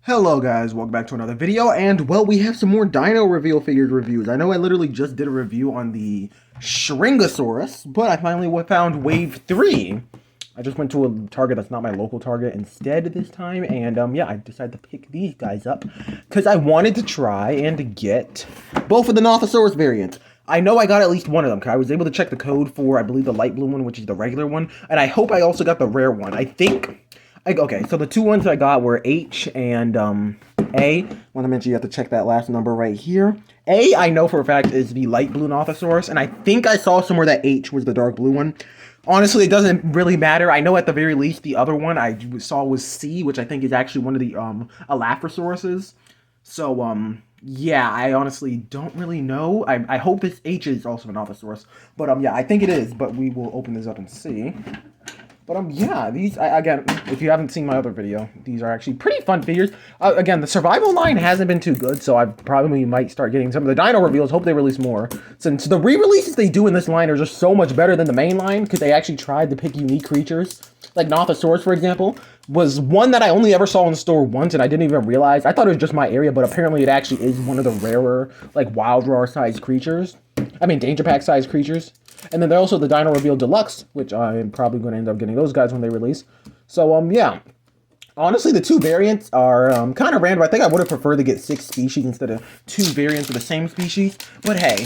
Hello guys, welcome back to another video, and well, we have some more Dino reveal figures reviews. I know I literally just did a review on the Shringosaurus, but I finally found Wave 3. I just went to a Target that's not my local Target instead this time, and yeah, I decided to pick these guys up because I wanted to try and get both of the Nothosaurus variants. I know I got at least one of them because I was able to check the code for, I believe, the light blue one, which is the regular one, and I hope I also got the rare one. Okay, so the two ones I got were H and A. Want to mention you have to check that last number right here. A, I know for a fact, is the light blue Nothosaurus, and I think I saw somewhere that H was the dark blue one. Honestly, it doesn't really matter. I know at the very least the other one I saw was C, which I think is actually one of the Elaphrosaurus. So, yeah, I honestly don't really know. I hope this H is also an Nothosaurus, but yeah, I think it is, but we will open this up and see. But yeah, these, again, if you haven't seen my other video, these are actually pretty fun figures. Again, the survival line hasn't been too good, so I probably might start getting some of the Dino reveals. Hope they release more, since the re-releases they do in this line are just so much better than the main line, because they actually tried to pick unique creatures. Like Nothosaurus, for example, was one that I only ever saw in the store once, and I didn't even realize. I thought it was just my area, but apparently it actually is one of the rarer, like, wild raw-sized creatures. I mean, danger pack-sized creatures. And then there's also the Dino Reveal Deluxe, which I'm probably going to end up getting those guys when they release. So, yeah. Honestly, the two variants are kind of random. I think I would have preferred to get 6 species instead of 2 variants of the same species. But hey.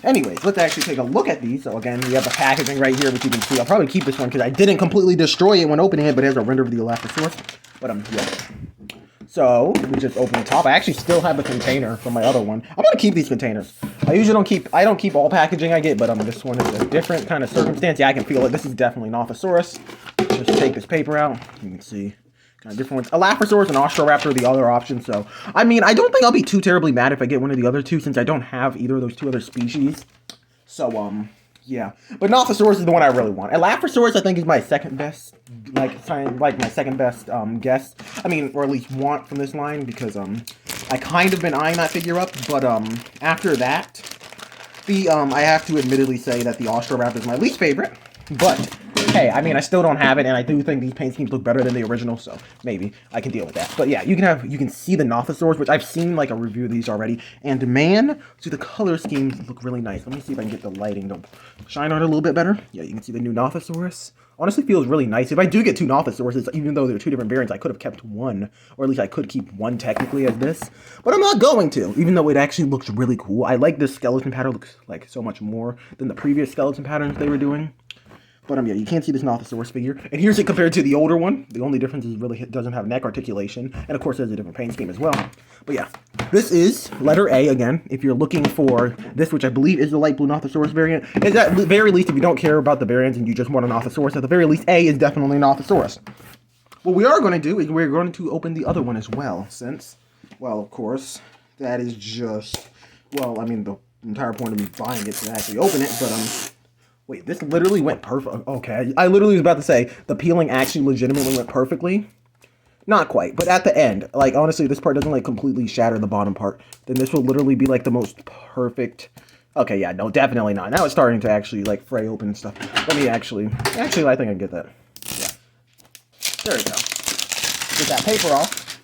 Anyways, let's actually take a look at these. So again, we have the packaging right here, which you can see. I'll probably keep this one because I didn't completely destroy it when opening it, but it has a render of the Elaphrosaurus. But yeah. So, we just open the top. I actually still have the container from my other one. I'm gonna keep these containers. I usually don't keep all packaging I get, but this one is a different kind of circumstance. Yeah, I can feel it. This is definitely Nothosaurus. Just take this paper out. You can see kind of different ones. Elaphrosaurus and Austroraptor are the other options. So, I mean, I don't think I'll be too terribly mad if I get one of the other two, since I don't have either of those two other species. So, yeah, but Nothosaurus is the one I really want. Elaphrosaurus, I think, is my second best, my second best guess. I mean, or at least want from this line, because I kind of been eyeing that figure up. But after that, I have to admittedly say that the Austroraptor is my least favorite. But hey, I mean, I still don't have it, and I do think these paint schemes look better than the original, so maybe I can deal with that. But yeah, you can see the Nothosaurus, which I've seen like a review of these already, and man, see, the color schemes look really nice. Let me see if I can get the lighting to shine on it a little bit better. Yeah, you can see the new Nothosaurus. Honestly, feels really nice. If I do get 2 Nothosauruses, even though they're 2 different variants, I could have kept one, or at least I could keep one technically as this, but I'm not going to, even though it actually looks really cool. I like this skeleton pattern. Looks like so much more than the previous skeleton patterns they were doing. But yeah, you can't see this Nothosaurus figure. And here's it compared to the older one. The only difference is really it doesn't have neck articulation. And of course, there's a different paint scheme as well. But yeah, this is letter A again. If you're looking for this, which I believe is the light blue Nothosaurus variant, is at the very least, if you don't care about the variants and you just want a Nothosaurus, at the very least, A is definitely Nothosaurus. What we are going to do is we're going to open the other one as well, since, well, of course, that is just, well, I mean, the entire point of me buying it to actually open it, but wait, this literally went perfect. Okay, I literally was about to say, the peeling actually legitimately went perfectly. Not quite, but at the end, like, honestly, this part doesn't, like, completely shatter the bottom part. Then this will literally be, like, the most perfect. Okay, yeah, no, definitely not. Now it's starting to actually, like, fray open and stuff. Let me actually, I think I can get that. Yeah. There we go. Get that paper off.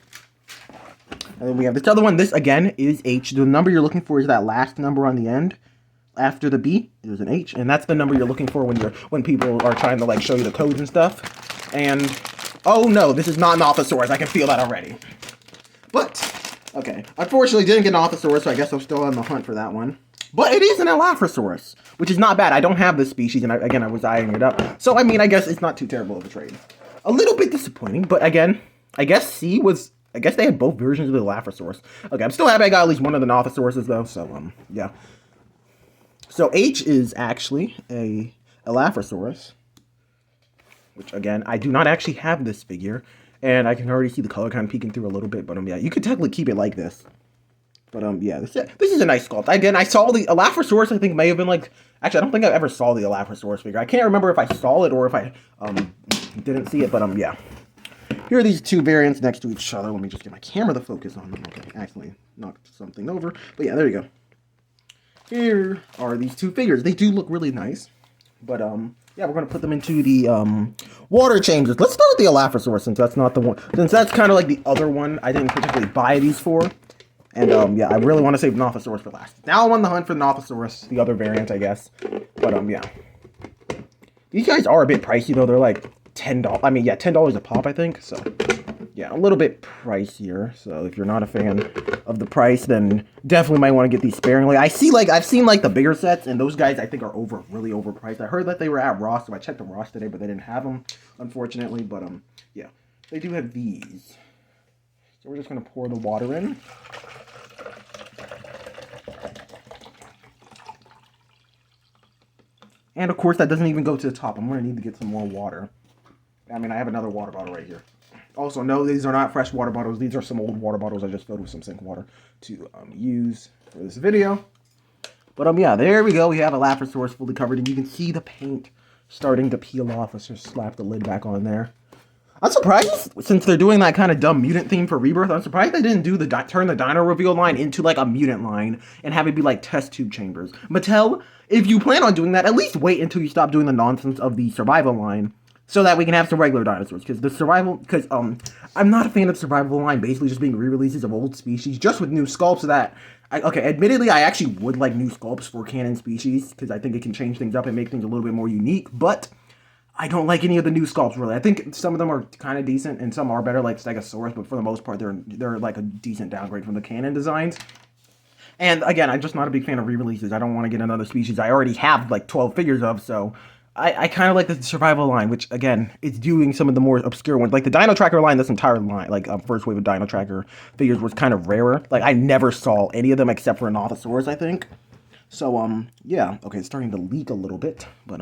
And then we have this other one. This, again, is H. The number you're looking for is that last number on the end. After the B, there's an H, and that's the number you're looking for when people are trying to, like, show you the codes and stuff. And oh no, this is not Nothosaurus. I can feel that already. But okay, unfortunately, didn't get Nothosaurus, so I guess I'm still on the hunt for that one. But it is an Elaphrosaurus, which is not bad. I don't have this species, and again, I was eyeing it up. So I mean, I guess it's not too terrible of a trade. A little bit disappointing, but again, I guess C was. I guess they had both versions of the Elaphrosaurus. Okay, I'm still happy I got at least one of the Nothosauruses though. So yeah. So H is actually a Elaphrosaurus, which again, I do not actually have this figure, and I can already see the color kind of peeking through a little bit, but yeah, you could technically keep it like this. But yeah, this is a nice sculpt. Again, I saw the Elaphrosaurus, I think may have been like, actually, I don't think I ever saw the Elaphrosaurus figure. I can't remember if I saw it or if I didn't see it, but yeah. Here are these two variants next to each other. Let me just get my camera to focus on them. Okay, actually knocked something over, but yeah, there you go. Here are these two figures. They do look really nice. But yeah, we're gonna put them into the water chambers. Let's start with the Elaphrosaurus since that's not the one. Since that's kind of like the other one I didn't particularly buy these for. And yeah, I really want to save Nothosaurus for last. Now I'm on the hunt for Nothosaurus, the other variant, I guess. But yeah, these guys are a bit pricey though. They're like $10. I mean, yeah, $10 a pop, I think. So yeah, a little bit pricier. So if you're not a fan of the price, then definitely might want to get these sparingly. I've seen like the bigger sets, and those guys I think are really overpriced. I heard that they were at Ross, so I checked the Ross today, but they didn't have them, unfortunately. But yeah, they do have these. So we're just gonna pour the water in. And of course, that doesn't even go to the top. I'm gonna need to get some more water. I mean, I have another water bottle right here. Also, no, these are not fresh water bottles. These are some old water bottles I just filled with some sink water to use for this video. But yeah, there we go. We have a Elaphrosaurus fully covered, and you can see the paint starting to peel off. Let's just slap the lid back on there. I'm surprised, since they're doing that kind of dumb mutant theme for Rebirth, I'm surprised they didn't do turn the Dino reveal line into like a mutant line and have it be like test tube chambers. Mattel, if you plan on doing that, at least wait until you stop doing the nonsense of the survival line so that we can have some regular dinosaurs. Because I'm not a fan of the survival line basically just being re-releases of old species just with new sculpts so that, okay, admittedly, I actually would like new sculpts for canon species because I think it can change things up and make things a little bit more unique, but I don't like any of the new sculpts, really. I think some of them are kind of decent, and some are better, like Stegosaurus, but for the most part, they're like a decent downgrade from the canon designs. And again, I'm just not a big fan of re-releases. I don't want to get another species I already have like 12 figures of, so I kind of like the survival line, which again, is doing some of the more obscure ones. Like the Dino Tracker line, this entire line, like first wave of Dino Tracker figures was kind of rarer. Like I never saw any of them except for Nothosaurus, I think. So yeah, okay, it's starting to leak a little bit, but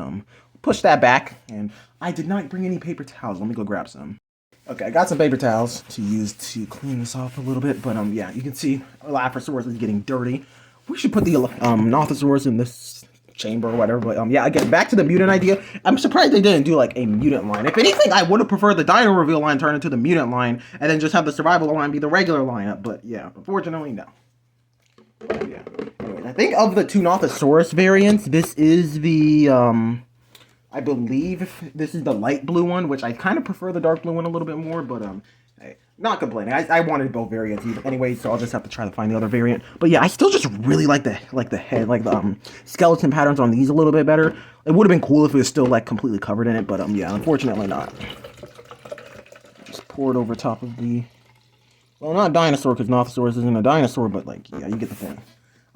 push that back, and I did not bring any paper towels. Let me go grab some. Okay, I got some paper towels to use to clean this off a little bit, but yeah, you can see Elaphrosaurus is getting dirty. We should put the Nothosaurus in this chamber or whatever, but yeah, again, back to the mutant idea. I'm surprised they didn't do like a mutant line. If anything, I would have preferred the Dino reveal line turn into the mutant line, and then just have the survival line be the regular lineup, but yeah, unfortunately, no. But, yeah. Anyways, I think of the two Nothosaurus variants, this is the, I believe this is the light blue one, which I kind of prefer the dark blue one a little bit more, but hey, not complaining. I wanted both variants anyway, so I'll just have to try to find the other variant. But yeah, I still just really like the head, like the skeleton patterns on these a little bit better. It would have been cool if it was still like completely covered in it, but yeah, unfortunately not. Just pour it over top of the, well, not dinosaur because Nothosaurus isn't a dinosaur, but like yeah, you get the point.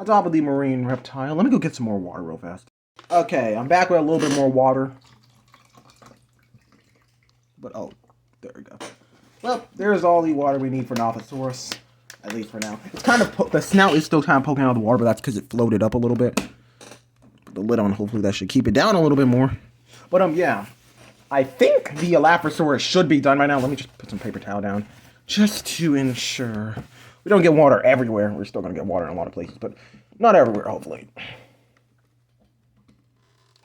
On top of the marine reptile. Let me go get some more water real fast. Okay, I'm back with a little bit more water. But, oh, there we go. Well, there's all the water we need for Nothosaurus, at least for now. It's kind of, the snout is still kind of poking out of the water, but that's because it floated up a little bit. Put the lid on, hopefully that should keep it down a little bit more. But, yeah, I think the Elaphrosaurus should be done by now. Let me just put some paper towel down, just to ensure we don't get water everywhere. We're still going to get water in a lot of places, but not everywhere, hopefully.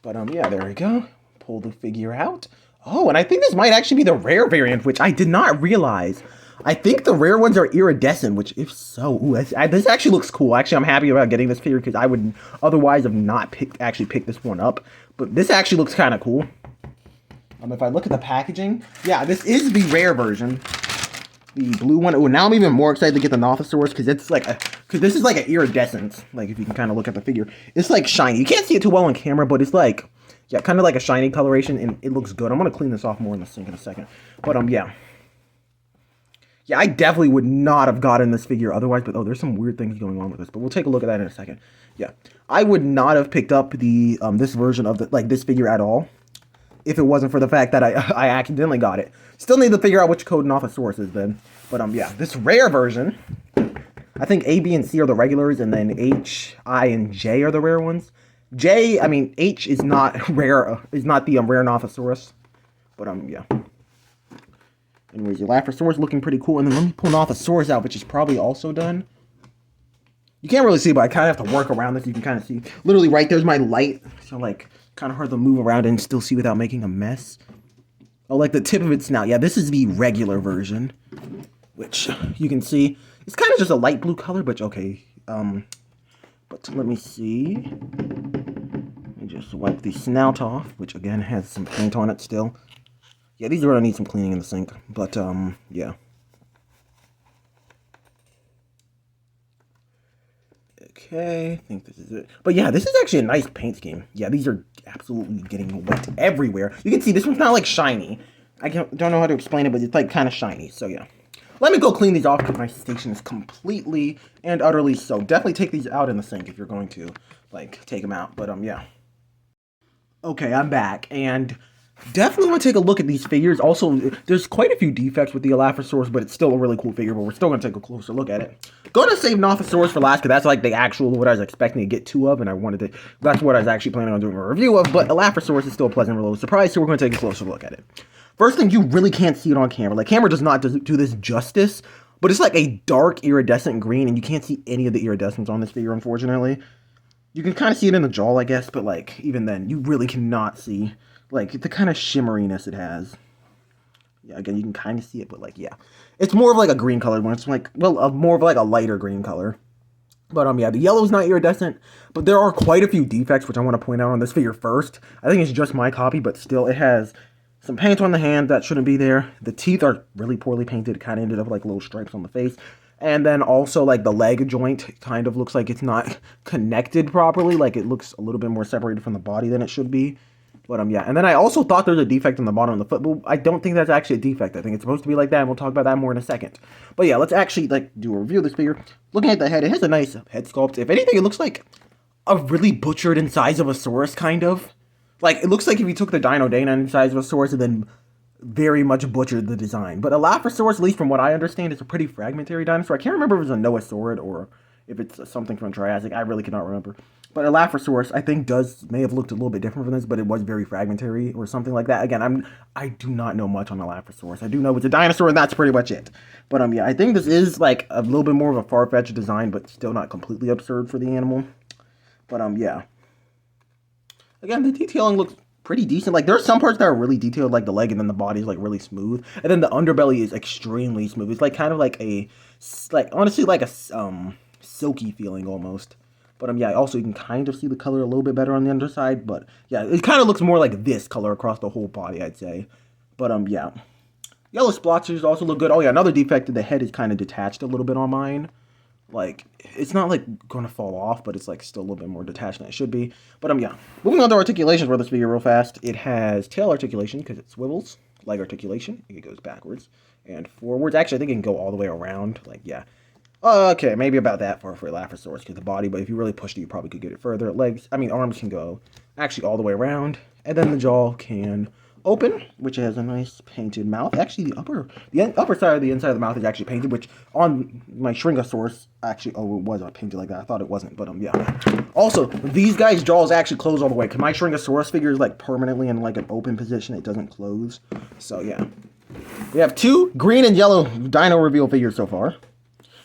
But, yeah, there we go. Pull the figure out. Oh, and I think this might actually be the rare variant, which I did not realize. I think the rare ones are iridescent, which if so, ooh, this actually looks cool. Actually, I'm happy about getting this figure because I would otherwise have not picked this one up. But this actually looks kind of cool. If I look at the packaging, yeah, this is the rare version. The blue one. Oh, now I'm even more excited to get the Nothosaurus because it's like because this is like an iridescent. Like if you can kind of look at the figure, it's like shiny. You can't see it too well on camera, but it's like, yeah, kind of like a shiny coloration, and it looks good. I'm gonna clean this off more in the sink in a second. But yeah, I definitely would not have gotten this figure otherwise. But oh, there's some weird things going on with this. But we'll take a look at that in a second. Yeah, I would not have picked up the this version of this figure at all if it wasn't for the fact that I accidentally got it. Still need to figure out which code Nothosaurus is then. But yeah, this rare version, I think A, B, and C are the regulars, and then H, I, and J are the rare ones. H is not rare, is not the rare Nothosaurus. But yeah. Anyways, the Elaphrosaurus looking pretty cool. And then let me pull Nothosaurus out, which is probably also done. You can't really see, but I kind of have to work around this. You can kind of see. Literally right there's my light. So like, kind of hard to move around and still see without making a mess. Oh, like the tip of its snout. Yeah, this is the regular version, which you can see. It's kind of just a light blue color, but okay. But let me see. Let me just wipe the snout off, which again has some paint on it still. Yeah, these are gonna need some cleaning in the sink, but yeah. Okay, I think this is it. But yeah, this is actually a nice paint scheme. Yeah, these are absolutely getting wet everywhere. You can see this one's not like shiny. I don't know how to explain it, but it's like kind of shiny. So yeah. Let me go clean these off because my station is completely and utterly soaked. Definitely take these out in the sink if you're going to, like, take them out. But yeah. Okay, I'm back, and definitely want to take a look at these figures. Also, there's quite a few defects with the Elaphrosaurus, but it's still a really cool figure, but we're still going to take a closer look at it. Going to save Nothosaurus for last, because that's like the actual, what I was expecting to get two of, and that's what I was actually planning on doing a review of, but Elaphrosaurus is still a pleasant little surprise, so we're going to take a closer look at it. First thing, you really can't see it on camera. Like, camera does not do this justice, but it's like a dark iridescent green, and you can't see any of the iridescence on this figure, unfortunately. You can kind of see it in the jaw, I guess, but, like, even then, you really cannot see, like, the kind of shimmeriness it has. Yeah, again, you can kind of see it, but, like, yeah. It's more of, like, a green colored one. It's, like, well, more of, like, a lighter green color. But, yeah, the yellow is not iridescent, but there are quite a few defects, which I want to point out on this figure first. I think it's just my copy, but still, it has some paint on the hand that shouldn't be there. The teeth are really poorly painted. It kind of ended up like little stripes on the face. And then also, like, the leg joint kind of looks like it's not connected properly. Like, it looks a little bit more separated from the body than it should be. But, yeah. And then I also thought there's a defect on the bottom of the foot, but I don't think that's actually a defect. I think it's supposed to be like that, and we'll talk about that more in a second. But, yeah, let's actually, like, do a review of this figure. Looking at the head, it has a nice head sculpt. If anything, it looks like a really butchered Incisivsaurus, kind of. Like, it looks like if you took the Dino Incisivsaurus and then very much butchered the design. But Elaphrosaurus, at least from what I understand, is a pretty fragmentary dinosaur. I can't remember if it's a Noasaurid or if it's something from Jurassic. I really cannot remember. But Elaphrosaurus, I think, may have looked a little bit different from this, but it was very fragmentary or something like that. Again, I do not know much on Elaphrosaurus. I do know it's a dinosaur, and that's pretty much it. But, yeah, I think this is, like, a little bit more of a far-fetched design, but still not completely absurd for the animal. But, yeah. Again, the detailing looks pretty decent. Like, there's some parts that are really detailed, like the leg, and then the body is, like, really smooth. And then the underbelly is extremely smooth. It's, like, kind of like honestly, like a silky feeling almost. But, yeah, also you can kind of see the color a little bit better on the underside. But, yeah, it kind of looks more like this color across the whole body, I'd say. But, yeah. Yellow splotches also look good. Oh, yeah, another defect, the head is kind of detached a little bit on mine. Like, it's not, like, going to fall off, but it's, like, still a little bit more detached than it should be. But, yeah. Moving on to articulations for this figure real fast. It has tail articulation, because it swivels. Leg articulation, it goes backwards and forwards. Actually, I think it can go all the way around. Like, yeah. Okay, maybe about that far for Elaphrosaurus, because the body, but if you really pushed it, you probably could get it further. Arms can go actually all the way around. And then the jaw can open, which has a nice painted mouth. Actually, the upper side of the inside of the mouth is actually painted, which on my Shringosaurus actually, it was painted like that. I thought it wasn't, but yeah. Also, these guys' jaws actually close all the way, because my Shringosaurus figure is like permanently in like an open position. It doesn't close. So yeah. We have two green and yellow dino reveal figures so far.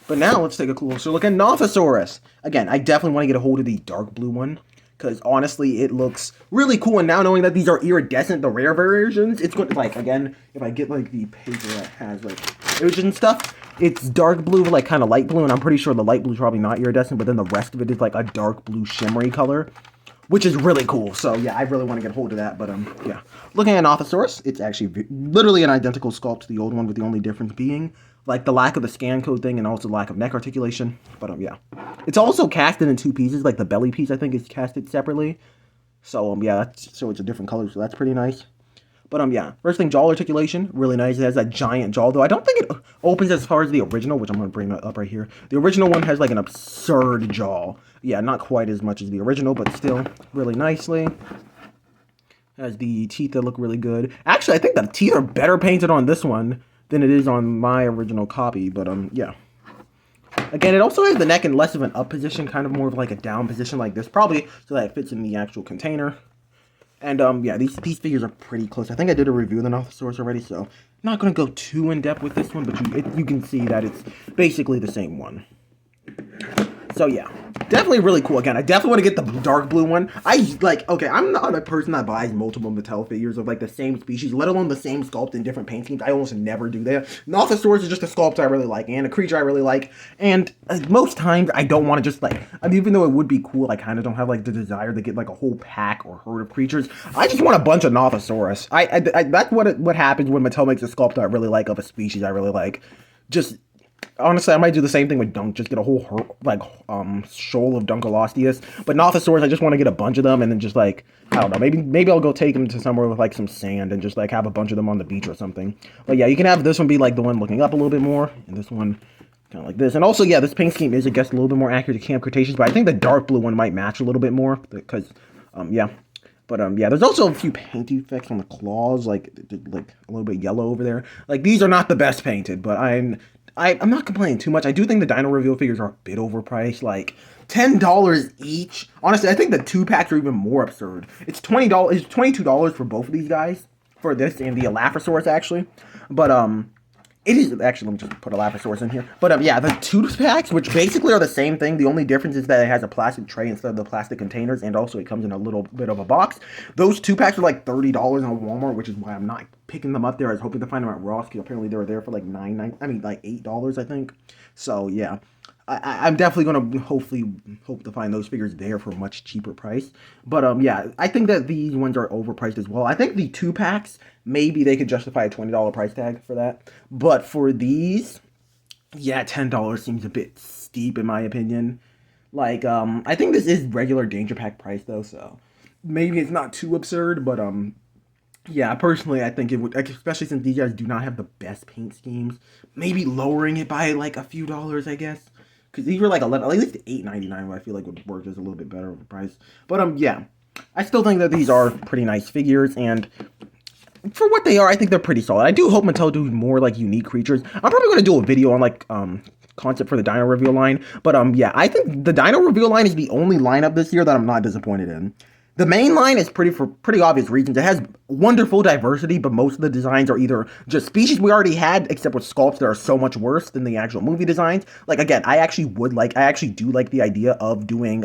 But now let's take a closer look at Nothosaurus. Again, I definitely want to get a hold of the dark blue one, because honestly, it looks really cool. And now knowing that these are iridescent, the rare versions, it's good. Like, again, if I get like the paper that has like iridescent stuff, it's dark blue, like kind of light blue. And I'm pretty sure the light blue is probably not iridescent, but then the rest of it is like a dark blue shimmery color, which is really cool. So yeah, I really want to get a hold of that. But yeah, looking at Nothosaurus, it's actually literally an identical sculpt to the old one, with the only difference being like the lack of the scan code thing and also the lack of neck articulation. But yeah, it's also casted in two pieces. Like the belly piece, I think, is casted separately. So yeah, so it's a different color, so that's pretty nice. But yeah, first thing, jaw articulation, really nice. It has that giant jaw, though I don't think it opens as far as the original, which I'm going to bring up right here. The original one has like an absurd jaw. Yeah, not quite as much as the original, but still really nicely. Has the teeth that look really good. Actually, I think the teeth are better painted on this one than it is on my original copy, but yeah. Again, it also has the neck in less of an up position, kind of more of like a down position like this, probably so that it fits in the actual container. And yeah, these figures are pretty close. I think I did a review of the Nothosaurus already, so I'm not going to go too in-depth with this one, but you can see that it's basically the same one. So yeah. definitely really cool. Again, I definitely want to get the dark blue one. Okay, I'm not a person that buys multiple Mattel figures of like the same species, let alone the same sculpt in different paint schemes. I almost never do that. Nothosaurus is just a sculpt I really like and a creature I really like. And most times I don't want to just like, I mean, even though it would be cool, I kind of don't have like the desire to get like a whole pack or herd of creatures. I just want a bunch of Nothosaurus. That's what happens when Mattel makes a sculpt I really like of a species I really like. Just honestly, I might do the same thing with Dunk. Just get a whole shoal of Dunkleosteus. But Nothosaurus, I just want to get a bunch of them, and then just like, I don't know, maybe I'll go take them to somewhere with like some sand and just like have a bunch of them on the beach or something. But yeah, you can have this one be like the one looking up a little bit more, and this one kind of like this. And also, yeah, this paint scheme is, I guess, a little bit more accurate to Camp Cretaceous, but I think the dark blue one might match a little bit more because, yeah. But yeah, there's also a few paint defects on the claws, like a little bit yellow over there. Like, these are not the best painted, but I'm not complaining too much. I do think the Dino reveal figures are a bit overpriced, like $10 each. Honestly, I think the 2-packs are even more absurd. It's $20, it's $22 for both of these guys, for this and the Elaphrosaurus actually. But it is actually, let me just put Elaphrosaurus in here. But yeah, the 2-packs, which basically are the same thing. The only difference is that it has a plastic tray instead of the plastic containers, and also it comes in a little bit of a box. Those 2-packs are like $30 on Walmart, which is why I'm not picking them up there. I was hoping to find them at Ross, because apparently they were there for like like $8, I think. So yeah, I'm definitely gonna hope to find those figures there for a much cheaper price. But yeah, I think that these ones are overpriced as well. I think the 2-packs, maybe they could justify a $20 price tag for that. But for these, yeah, $10 seems a bit steep in my opinion. Like, I think this is regular Danger Pack price though, so maybe it's not too absurd. But yeah, personally, I think it would, especially since these guys do not have the best paint schemes, maybe lowering it by like a few dollars, I guess. Because these were like at least $8.99, I feel like would work as a little bit better of a price. But yeah, I still think that these are pretty nice figures, and for what they are, I think they're pretty solid. I do hope Mattel do more like unique creatures. I'm probably going to do a video on like concept for the Dino reveal line. But yeah, I think the Dino reveal line is the only lineup this year that I'm not disappointed in. The main line is for pretty obvious reasons. It has wonderful diversity, but most of the designs are either just species we already had, except with sculpts that are so much worse than the actual movie designs. Like, again, I actually do like the idea of doing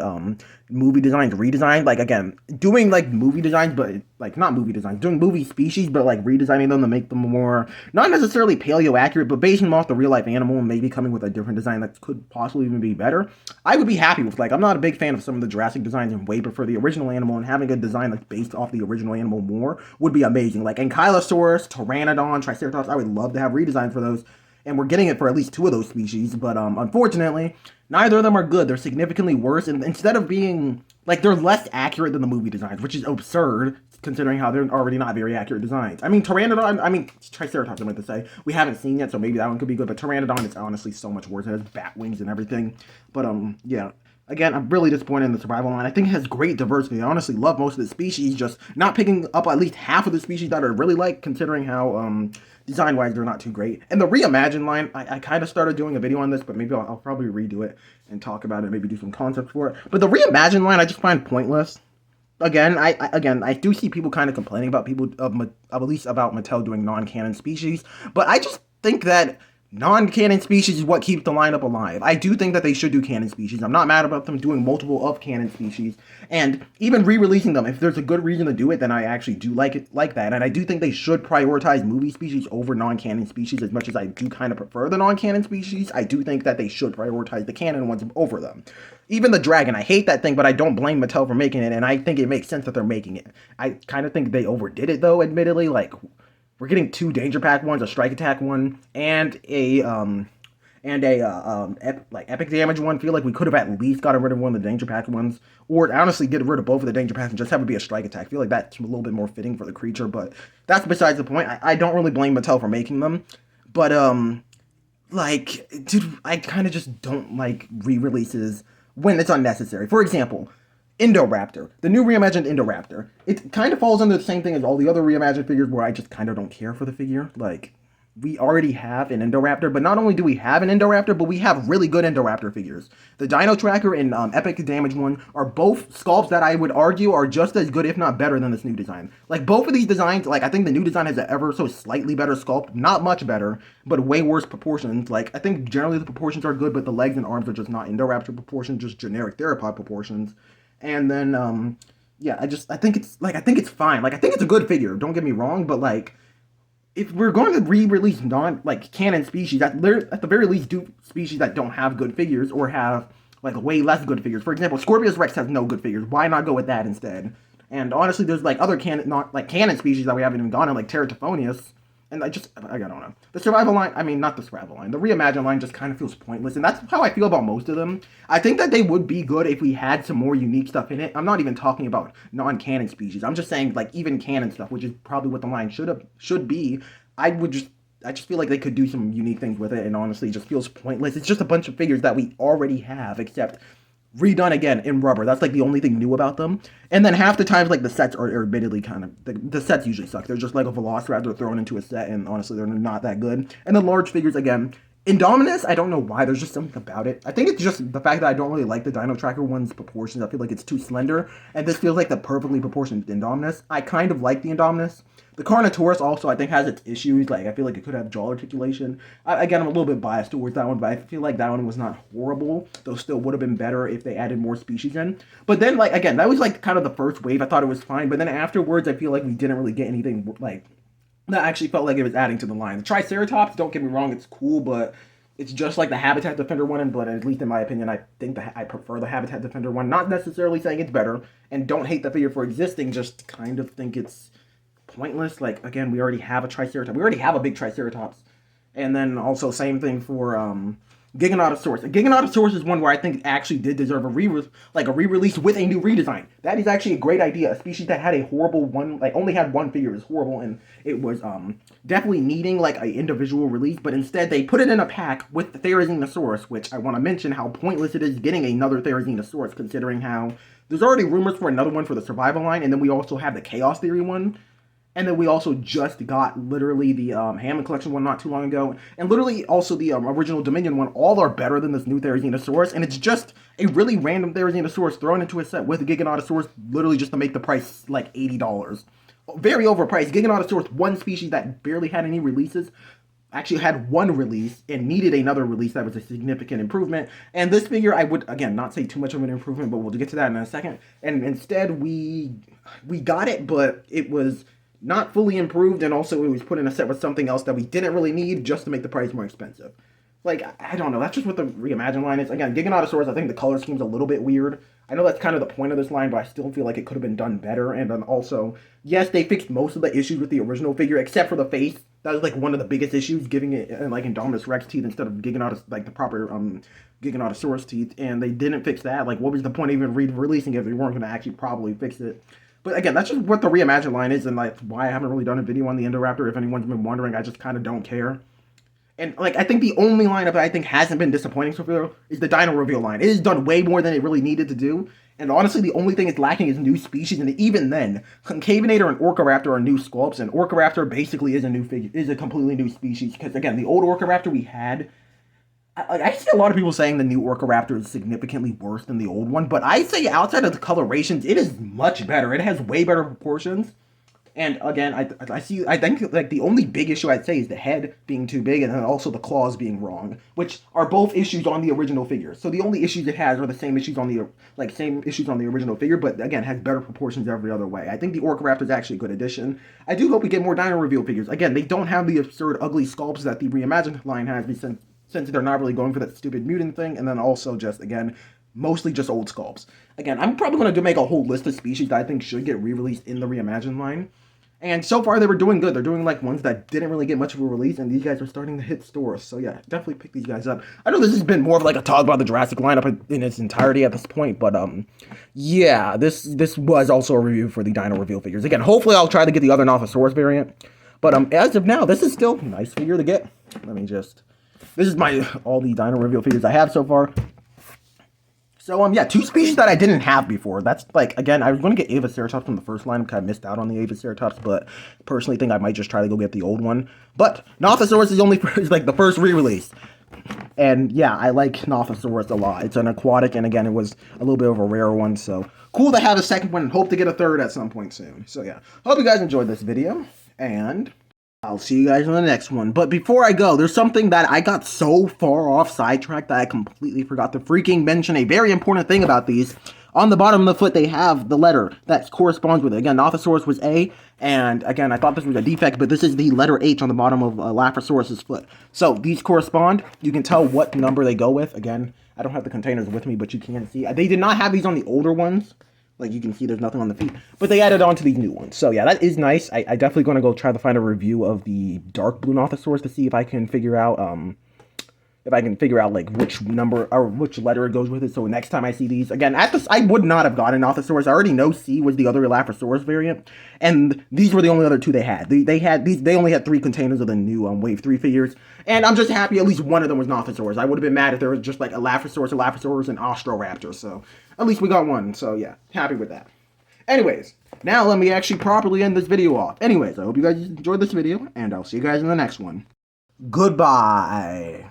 movie designs redesigned. Like, again, doing like movie designs, but like not movie designs, doing movie species, but like redesigning them to make them more, not necessarily paleo accurate, but basing them off the real life animal and maybe coming with a different design that could possibly even be better. I would be happy with, like, I'm not a big fan of some of the Jurassic designs and way prefer the original animal, and having a design that's based off the original animal more would be amazing. Like Ankylosaurus, Pteranodon, Triceratops, I would love to have redesigns for those, and we're getting it for at least 2 of those species, but unfortunately, neither of them are good. They're significantly worse, and instead of being, like, they're less accurate than the movie designs, which is absurd, considering how they're already not very accurate designs. I mean, Triceratops, I meant to say, we haven't seen yet, so maybe that one could be good, but Pteranodon is honestly so much worse. It has bat wings and everything, but yeah. Again, I'm really disappointed in the survival line. I think it has great diversity. I honestly love most of the species, just not picking up at least half of the species that I really like, considering how design-wise they're not too great. And the Reimagine line, I kind of started doing a video on this, but maybe I'll probably redo it and talk about it, maybe do some concepts for it. But the Reimagine line, I just find pointless. Again, I do see people kind of complaining about at least about Mattel doing non-canon species, but I just think that non-canon species is what keeps the lineup alive. I do think that they should do canon species. I'm not mad about them doing multiple of canon species, and even re-releasing them. If there's a good reason to do it, then I actually do like it like that. And I do think they should prioritize movie species over non-canon species. As much as I do kind of prefer the non-canon species, I do think that they should prioritize the canon ones over them. Even the dragon, I hate that thing, but I don't blame Mattel for making it, and I think it makes sense that they're making it. I kind of think they overdid it, though, admittedly. Like, we're getting 2 Danger Pack ones, a Strike Attack one, and a Epic Damage one. I feel like we could have at least gotten rid of one of the Danger Pack ones, or honestly get rid of both of the Danger Packs and just have it be a Strike Attack. I feel like that's a little bit more fitting for the creature, but that's besides the point. I don't really blame Mattel for making them, but like, dude, I kind of just don't like re-releases when it's unnecessary. For example, Indoraptor, the new reimagined Indoraptor. It kind of falls under the same thing as all the other reimagined figures where I just kind of don't care for the figure. Like, we already have an Indoraptor, but not only do we have an Indoraptor, but we have really good Indoraptor figures. The Dino Tracker and Epic Damage one are both sculpts that I would argue are just as good, if not better, than this new design. Like, both of these designs, like, I think the new design has an ever so slightly better sculpt, not much better, but way worse proportions. Like, I think generally the proportions are good, but the legs and arms are just not Indoraptor proportions, just generic theropod proportions. And then, yeah, I think it's fine. Like, I think it's a good figure, don't get me wrong, but, like, if we're going to re-release canon species, at the very least do species that don't have good figures or have like way less good figures. For example, Scorpius Rex has no good figures. Why not go with that instead? And honestly, there's like other canon species that we haven't even gone in, like Teratophonius. And I don't know. The survival line, I mean, not the survival line. The reimagine line just kind of feels pointless, and that's how I feel about most of them. I think that they would be good if we had some more unique stuff in it. I'm not even talking about non-canon species. I'm just saying, like, even canon stuff, which is probably what the line should be. I just feel like they could do some unique things with it, and honestly, it just feels pointless. It's just a bunch of figures that we already have, except redone again in rubber. That's like the only thing new about them. And then half the times, like, the sets are admittedly kind of the sets usually suck. They're just like a Velociraptor thrown into a set, and honestly, they're not that good. And the large figures again. Indominus, I don't know why. There's just something about it. I think it's just the fact that I don't really like the Dino Tracker one's proportions. I feel like it's too slender, and this feels like the perfectly proportioned Indominus. I kind of like the Indominus. The Carnotaurus also, I think, has its issues. Like, I feel like it could have jaw articulation. Again, I'm a little bit biased towards that one, but I feel like that one was not horrible. Though still would have been better if they added more species in. But then, like, again, that was, like, kind of the first wave. I thought it was fine. But then afterwards, I feel like we didn't really get anything, like, that actually felt like it was adding to the line. The Triceratops, don't get me wrong, it's cool, but it's just like the Habitat Defender one, but at least in my opinion, I think I prefer the Habitat Defender one. Not necessarily saying it's better, and don't hate the figure for existing, just kind of think it's pointless. Like, again, we already have a Triceratops. We already have a big Triceratops. And then also same thing for Giganotosaurus. Giganotosaurus is one where I think actually did deserve a re-release with a new redesign. That is actually a great idea. A species that had a horrible one, like, only had one figure, is horrible, and it was definitely needing like an individual release. But instead, they put it in a pack with the Therizinosaurus, which I want to mention how pointless it is getting another Therizinosaurus, considering how there's already rumors for another one for the survival line, and then we also have the Chaos Theory one. And then we also just got literally the Hammond Collection one not too long ago. And literally also the original Dominion one. All are better than this new Therizinosaurus. And it's just a really random Therizinosaurus thrown into a set with a Giganotosaurus, literally just to make the price like $80. Very overpriced. Giganotosaurus, one species that barely had any releases, actually had one release and needed another release that was a significant improvement. And this figure, I would, again, not say too much of an improvement, but we'll get to that in a second. And instead, we got it, but it was not fully improved, and also it was put in a set with something else that we didn't really need just to make the price more expensive. Like, I don't know, that's just what the Reimagine line is. Again, Giganotosaurus, I think the color scheme's a little bit weird. I know that's kind of the point of this line, but I still feel like it could have been done better. And then also, yes, they fixed most of the issues with the original figure, except for the face. That was like one of the biggest issues, giving it like Indominus Rex teeth instead of like the proper Giganotosaurus teeth, and they didn't fix that. Like, what was the point of even releasing it if they weren't going to actually probably fix it? But again, that's just what the Reimagine line is, and that's why I haven't really done a video on the Indoraptor. If anyone's been wondering, I just kind of don't care. And, like, I think the only lineup that I think hasn't been disappointing so far is the Dino Reveal line. It has done way more than it really needed to do. And honestly, the only thing it's lacking is new species. And even then, Concavinator and Orcaraptor are new sculpts, and Orcaraptor basically is a completely new species. Because, again, the old Orcaraptor we had, I see a lot of people saying the new Orcaraptor is significantly worse than the old one, but I say outside of the colorations, it is much better. It has way better proportions. And again, I think like the only big issue I'd say is the head being too big, and then also the claws being wrong, which are both issues on the original figure. So the only issues it has are the same issues on the original figure, but again has better proportions every other way. I think the Orcaraptor is actually a good addition. I do hope we get more Dino Reveal figures. Again, they don't have the absurd ugly sculpts that the Reimagined line has, since they're not really going for that stupid mutant thing, and then also just, again, mostly just old sculpts. Again, I'm probably going to make a whole list of species that I think should get re-released in the Reimagined line. And so far, they were doing good. They're doing, like, ones that didn't really get much of a release, and these guys are starting to hit stores. So, yeah, definitely pick these guys up. I know this has been more of, like, a talk about the Jurassic lineup in its entirety at this point, but, yeah, this was also a review for the Dino Reveal figures. Again, hopefully I'll try to get the other Nothosaurus variant. But, as of now, this is still a nice figure to get. Let me just... This is all the Dino Reveal figures I have so far. So, yeah, two species that I didn't have before. That's, like, again, I was going to get Avaceratops from the first line because I missed out on the Avaceratops, but personally think I might just try to go get the old one. But Nothosaurus is only, is, like, the first re-release. And, yeah, I like Nothosaurus a lot. It's an aquatic, and, again, it was a little bit of a rare one, so cool to have a second one and hope to get a third at some point soon. So, yeah, hope you guys enjoyed this video, and I'll see you guys in the next one. But before I go, there's something that I got so far off sidetracked that I completely forgot to freaking mention a very important thing about these. On the bottom of the foot, they have the letter that corresponds with it. Again, Nothosaurus was A, and again, I thought this was a defect, but this is the letter H on the bottom of Elaphrosaurus' foot. So these correspond. You can tell what number they go with. Again, I don't have the containers with me, but you can see. They did not have these on the older ones. Like, you can see there's nothing on the feet. But they added on to these new ones. So, yeah, that is nice. I definitely going to go try to find a review of the dark blue Nothosaurus to see if I can figure out, like, which number or which letter it goes with it. So, next time I see these, again, I would not have gotten Nothosaurus. I already know C was the other Elaphrosaurus variant. And these were the only other two they had. They only had 3 containers of the new Wave 3 figures. And I'm just happy at least one of them was Nothosaurus. I would have been mad if there was just, like, Elaphrosaurus, and Austroraptor. So, at least we got one, so yeah, happy with that. Anyways, now let me actually properly end this video off. Anyways, I hope you guys enjoyed this video, and I'll see you guys in the next one. Goodbye.